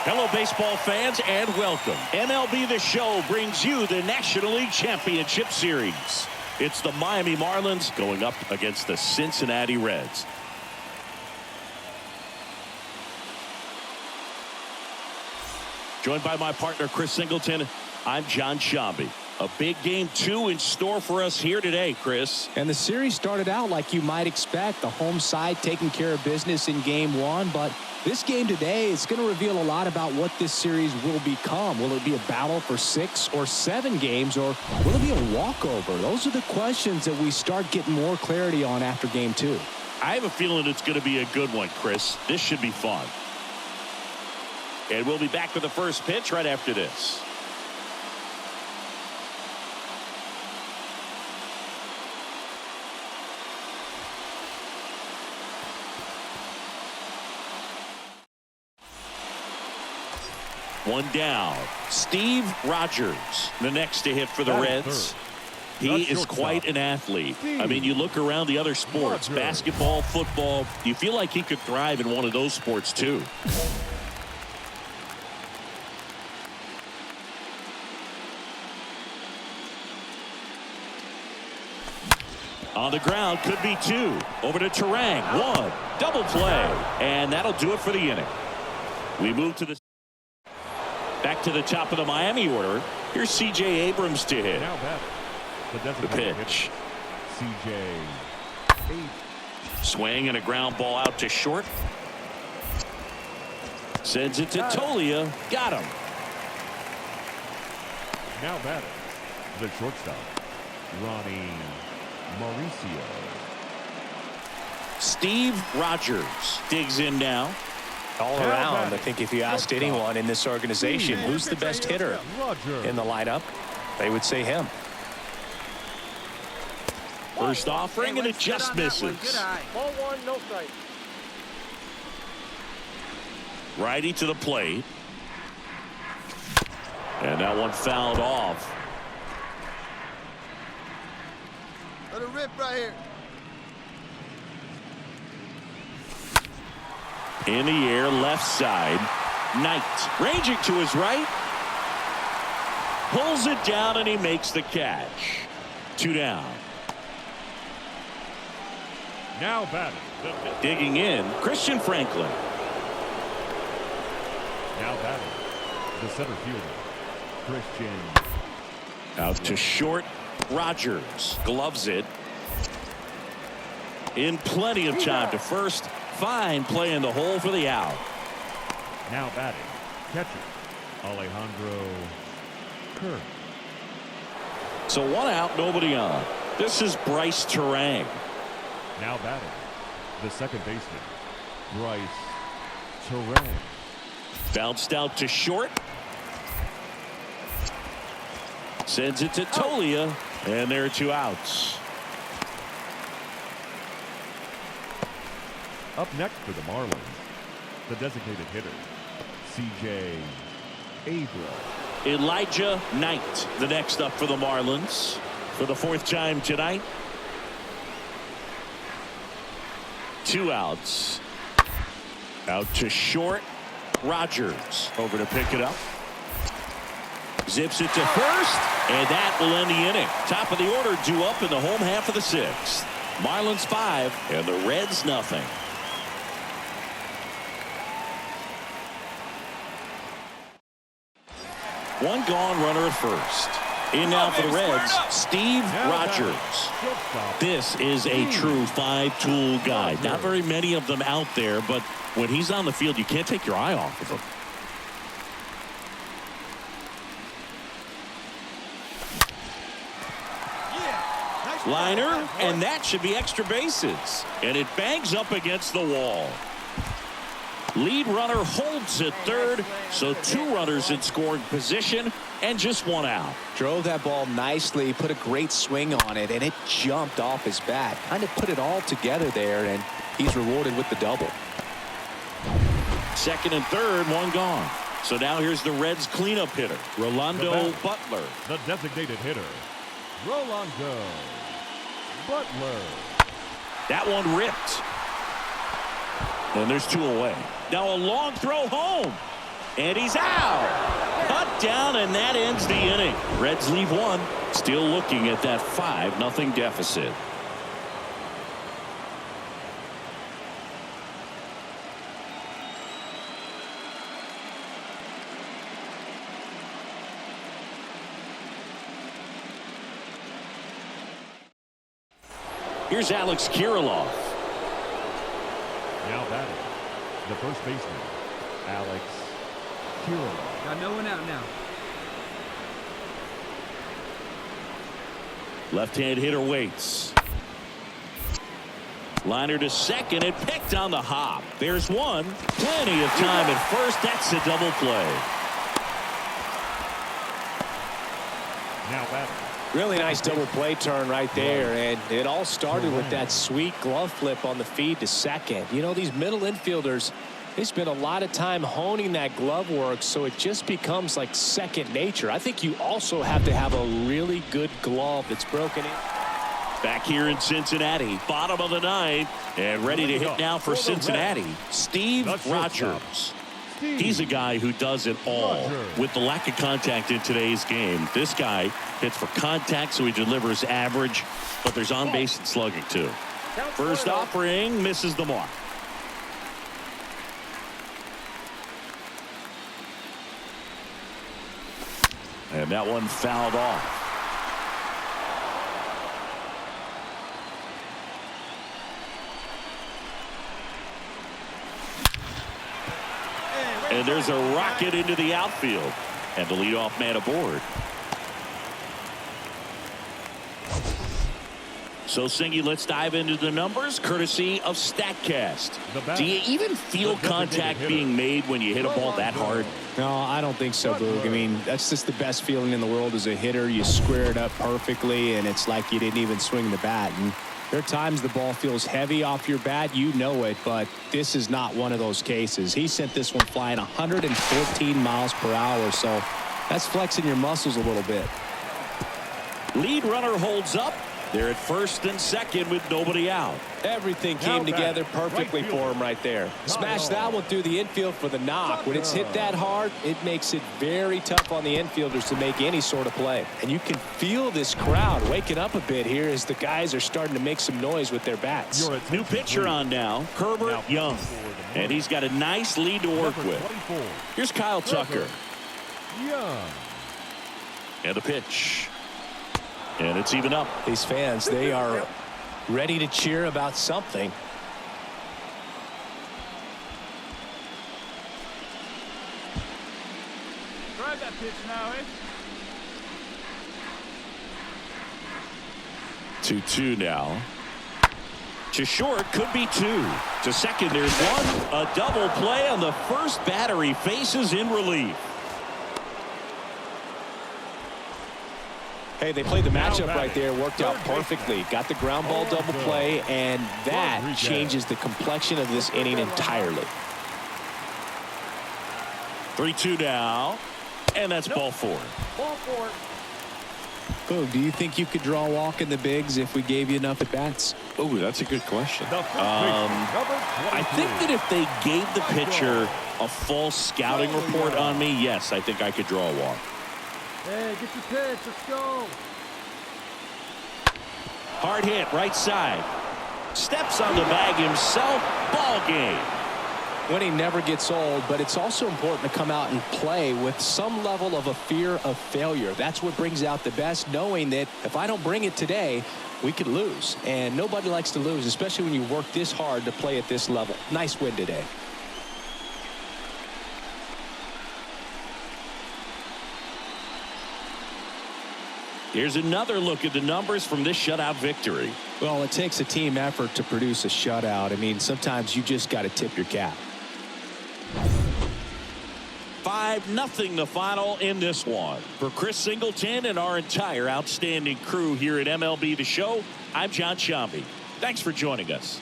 Hello, baseball fans, and welcome. MLB The Show brings you the National League Championship Series. It's the Miami Marlins going up against the Cincinnati Reds. Joined by my partner, Chris Singleton, I'm John Shambi. A big game 2 in store for us here today, Chris. And the series started out like you might expect. The home side taking care of business in game 1. But this game today is going to reveal a lot about what this series will become. Will it be a battle for 6 or 7 games, or will it be a walkover? Those are the questions that we start getting more clarity on after game 2. I have a feeling it's going to be a good one, Chris. This should be fun. And we'll be back with the first pitch right after this. One down. Steve Rogers, the next to hit for the Reds. He is quite an athlete. I mean, you look around the other sports, basketball, football, you feel like he could thrive in one of those sports too. On the ground, could be 2. Over to Terang, 1. Double play. And that'll do it for the inning. We move to the back to the top of the Miami order. Here's C.J. Abrams to hit. The pitch. C.J. Swing and a ground ball out to short. Sends it to Tolia. Got him. Now batting, the shortstop, Ronnie Mauricio. Steve Rogers digs in now. All around, I think if you asked anyone in this organization who's the best hitter in the lineup, they would say him. First offering, and it just misses. Ball 1, no strike. Righty to the plate. And that one fouled off. Let it rip right here. In the air, left side. Knight ranging to his right. Pulls it down, and he makes the catch. 2 down. Now batting. Digging in, Christian Franklin. Now batting, the center fielder, Christian. Out to short, Rogers gloves it. In plenty of time to first. Fine play in the hole for the out. Now batting, catcher, Alejandro Kirk. So 1 out, nobody on. This is Bryce Terang. Now batting, the second baseman, Bryce Terang. Bounced out to short. Sends it to Tolia, and there are 2 outs. Up next for the Marlins, the designated hitter, C.J. Abrams. Elijah Knight, the next up for the Marlins for the 4th time tonight. 2 outs. Out to short. Rogers over to pick it up. Zips it to first, and that will end the inning. Top of the order due up in the home half of the 6th. Marlins 5 and the Reds nothing. One gone, runner at first. In now for the Reds, Steve Rogers. This is a true 5-tool guy. Not very many of them out there, but when he's on the field, you can't take your eye off of him. Liner, and that should be extra bases. And it bangs up against the wall. Lead runner holds at third, so 2 runners in scoring position and just 1 out. Drove that ball nicely, put a great swing on it, and it jumped off his bat. Kind of put it all together there, and he's rewarded with the double. Second and third, 1 gone. So now here's the Reds cleanup hitter, Rolando Butler. The designated hitter, Rolando Butler. That one ripped. And there's 2 away. Now a long throw home. And he's out. Cut down, and that ends the inning. Reds leave one. Still looking at that 5-0 deficit. Here's Alex Kirilloff. Now batting, the first baseman, Alex Kirilloff. Got no one out now. Left-hand hitter waits. Liner to second and picked on the hop. There's one. Plenty of time at first. That's a double play. Now batting. Really nice double play turn right there, and it all started with that sweet glove flip on the feed to second. You know, these middle infielders, they spend a lot of time honing that glove work, so it just becomes like second nature. I think you also have to have a really good glove that's broken in. Back here in Cincinnati, bottom of the ninth, and ready to hit now for Cincinnati, Steve Rogers. He's a guy who does it all. With the lack of contact in today's game, this guy hits for contact, so he delivers average, but there's on base and slugging too. First offering misses the mark. And that one fouled off. And there's a rocket into the outfield. And the leadoff man aboard. So, Singy, let's dive into the numbers, courtesy of StatCast. Do you even feel contact being made when you hit a ball that hard? No, I don't think so, Boog. I mean, that's just the best feeling in the world as a hitter. You square it up perfectly, and it's like you didn't even swing the bat. And there are times the ball feels heavy off your bat. You know it, but this is not one of those cases. He sent this one flying 114 miles per hour, so that's flexing your muscles a little bit. Lead runner holds up. They're at first and second with nobody out. Everything came together perfectly for him right there. Smashed that one through the infield for the knock. When it's hit that hard, it makes it very tough on the infielders to make any sort of play. And you can feel this crowd waking up a bit here as the guys are starting to make some noise with their bats. New pitcher on now, Herbert Young. And he's got a nice lead to work with. Here's Kyle Tucker. And the pitch. And it's even up. These fans, they are ready to cheer about something. Try that pitch now, eh? 2-2 now. To short, could be two. To second, there's one. A double play on the first batter he faces in relief. Hey, they played the matchup right there, worked out perfectly. Got the ground ball double play, and that changes the complexion of this inning entirely. 3-2 now, and that's ball four. Ball four. Oh, do you think you could draw a walk in the bigs if we gave you enough at bats? Oh, that's a good question. I think that if they gave the pitcher a false scouting report on me, yes, I think I could draw a walk. Hey, get your pitch. Let's go. Hard hit, right side. Steps on the bag himself. Ball game. Winning never gets old, but it's also important to come out and play with some level of a fear of failure. That's what brings out the best, knowing that if I don't bring it today, we could lose. And nobody likes to lose, especially when you work this hard to play at this level. Nice win today. Here's another look at the numbers from this shutout victory. Well, it takes a team effort to produce a shutout. I mean, sometimes you just got to tip your cap. 5-0 the final in this one. For Chris Singleton and our entire outstanding crew here at MLB The Show, I'm John Shambi. Thanks for joining us.